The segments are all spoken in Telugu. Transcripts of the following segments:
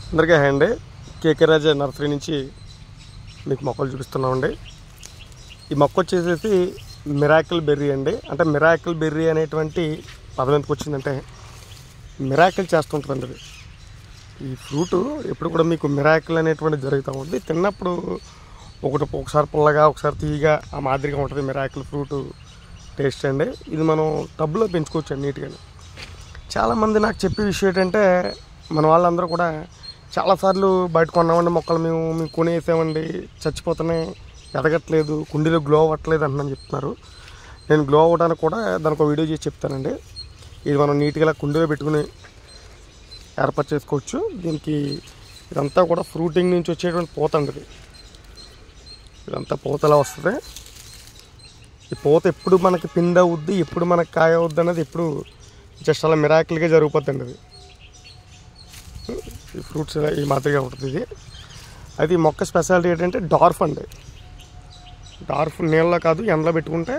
అందరికీ హాయ్ అండి. కేకే రాజా నర్సరీ నుంచి మీకు మొక్కలు చూపిస్తున్నామండి. ఈ మొక్క వచ్చేసేసి మిరాకిల్ బెర్రీ అండి. అంటే మిరాకిల్ బెర్రీ అనేటువంటి పదం ఎందుకు వచ్చిందంటే మిరాకిల్ చేస్తుంటుందండి అది. ఈ ఫ్రూటు ఎప్పుడు కూడా మీకు మిరాకిల్ అనేటువంటి జరుగుతూ ఉంటుంది. తిన్నప్పుడు ఒకసారి పుల్లగా ఒకసారి తీయగా ఆ మాదిరిగా ఉంటుంది మిరాకిల్ ఫ్రూటు టేస్ట్ అండి. ఇది మనం టబ్లో పెంచుకోవచ్చు అండి నీట్గానే. చాలామంది నాకు చెప్పే విషయం ఏంటంటే మన వాళ్ళందరూ కూడా చాలాసార్లు బయట కొన్నామండి మొక్కలు మేము కొనేసామండి, చచ్చిపోతున్నాయి, ఎదగట్లేదు, కుండీలో గ్లో అవ్వట్లేదు అంటున్నాను చెప్తున్నారు. నేను గ్లో అవ్వడానికి కూడా దానికి ఒక వీడియో చేసి చెప్తానండి. ఇది మనం నీట్గా కుండీలో పెట్టుకుని ఏర్పాటు చేసుకోవచ్చు. దీనికి ఇదంతా కూడా ఫ్రూటింగ్ నుంచి వచ్చేటువంటి పూత అండి. ఇదంతా పూతలా వస్తుంది. ఈ పూత ఎప్పుడు మనకి పిండి అవుద్ది, ఎప్పుడు మనకి కాయ అవుద్ది అన్నది ఎప్పుడు జస్ట్ అలా మిరాకిల్గా జరిగిపోద్దండి. అది ఈ ఫ్రూట్స్ ఈ మాదిరిగా ఉంటుంది. ఇది అయితే ఈ మొక్క స్పెషాలిటీ ఏంటంటే డార్ఫ్ అండి. డార్ఫ్ నీళ్ళలో కాదు, ఎండలో పెట్టుకుంటే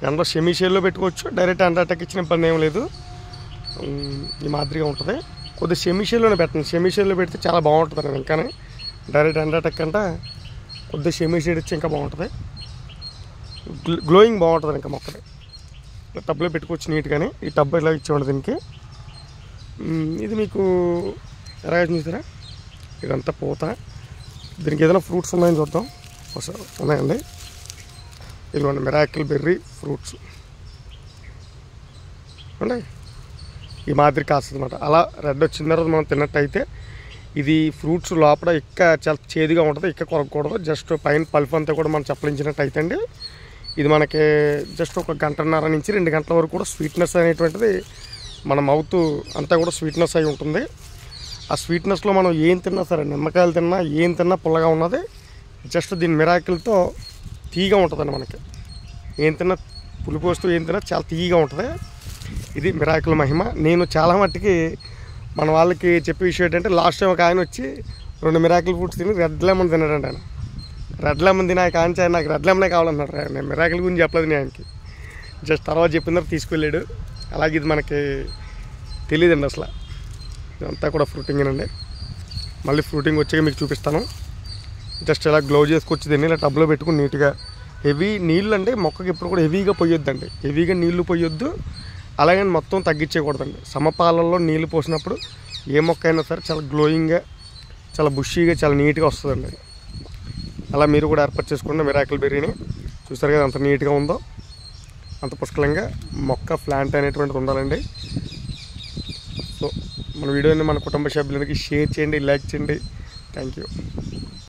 ఎండలో సెమీ షేడ్లో పెట్టుకోవచ్చు. డైరెక్ట్ ఎండ అటాక్ ఇచ్చిన ఇబ్బంది ఏం లేదు. ఈ మాదిరిగా ఉంటుంది. కొద్దిగా సెమీ షేడ్లోనే పెట్టండి. సెమీ షేడ్లో పెడితే చాలా బాగుంటుంది అండి. ఇంకానే డైరెక్ట్ ఎండ అటాక్ అంటే కొద్దిగా సెమీ షేడ్ ఇచ్చి ఇంకా బాగుంటుంది. గ్లోయింగ్ బాగుంటుంది ఇంకా మొక్కది. టబ్లో పెట్టుకోవచ్చు నీట్గానే. ఈ టబ్ ఇలా ఇచ్చేవాడు దీనికి. ఇది మీకు ఎలాగ చూసారా, ఇదంతా పూత. దీనికి ఏదైనా ఫ్రూట్స్ ఉన్నాయని చూద్దాం. ఉన్నాయండి. ఇదిగోండి మిరాకిల్ బెర్రీ ఫ్రూట్స్ అండి. ఈ మాదిరి కాస్తుంది అన్నమాట. అలా రెడ్ వచ్చిన తర్వాత మనం తిన్నట్టయితే ఇది ఫ్రూట్స్ లోపల చాలా చేదుగా ఉంటుంది. కొరకూడదు. జస్ట్ పైన పల్ప్ అంతా కూడా మనం చప్పలించినట్టు అయితే అండి ఇది మనకి జస్ట్ 1 గంటన్నర నుంచి 2 గంటల వరకు కూడా స్వీట్నెస్ అనేటువంటిది మన మౌత్ అంతా కూడా స్వీట్నెస్ అయి ఉంటుంది. ఆ స్వీట్నెస్లో మనం ఏం తిన్నా సరే, నిమ్మకాయలు తిన్నా ఏం తిన్నా పుల్లగా ఉన్నది. జస్ట్ దీని మిరాకిల్తో తీయగా ఉంటుందండి. మనకి ఏం తిన్నా పులుపు వస్తూ ఏం తిన్నా చాలా తీయగా ఉంటుంది. ఇది మిరాకిల్ మహిమ. నేను చాలా మట్టుకి మన వాళ్ళకి చెప్పే విషయం ఏంటంటే లాస్ట్ టైం ఒక ఆయన వచ్చి 2 మిరాకిల్ ఫ్రూట్స్ తిని రెడ్ లెమన్ తిన్నాడండి. ఆయన రెడ్ లెమన్ తిని ఆయన కాంచి నాకు రెడ్ లెమనే కావాలన్నాడు. నేను మిరాకిల్ గురించి చెప్పలేదు నేను ఆయనకి. జస్ట్ తర్వాత చెప్పిన తర్వాత తీసుకెళ్ళాడు. అలాగే ఇది మనకి తెలియదండి అసలు. ఇదంతా కూడా ఫ్రూటింగ్ అండి. మళ్ళీ ఫ్రూటింగ్ వచ్చాక మీకు చూపిస్తాను. జస్ట్ ఇలా గ్లో చేసుకొచ్చి దీన్ని ఇలా టబ్లో పెట్టుకుని నీట్గా హెవీ నీళ్ళు అండి. మొక్కకి ఎప్పుడు కూడా హెవీగా పోయొద్దండి. హెవీగా నీళ్లు పోయొద్దు. అలాగే మొత్తం తగ్గించేయకూడదండి. సమపాలల్లో నీళ్ళు పోసినప్పుడు ఏ మొక్క అయినా సరే చాలా గ్లోయింగ్గా, చాలా బుషీగా, చాలా నీట్గా వస్తుందండి. అలా మీరు కూడా ఏర్పాటు చేసుకోండి మిరాకిల్ బెర్రీని. చూస్తారు కదా అంత నీట్గా ఉందో, అంత పుష్కలంగా మొక్క ప్లాంట్ అనేటువంటిది ఉండాలండి. సో మన వీడియోని మన కుటుంబ సభ్యులకి షేర్ చేయండి, లైక్ చేయండి. Thank you.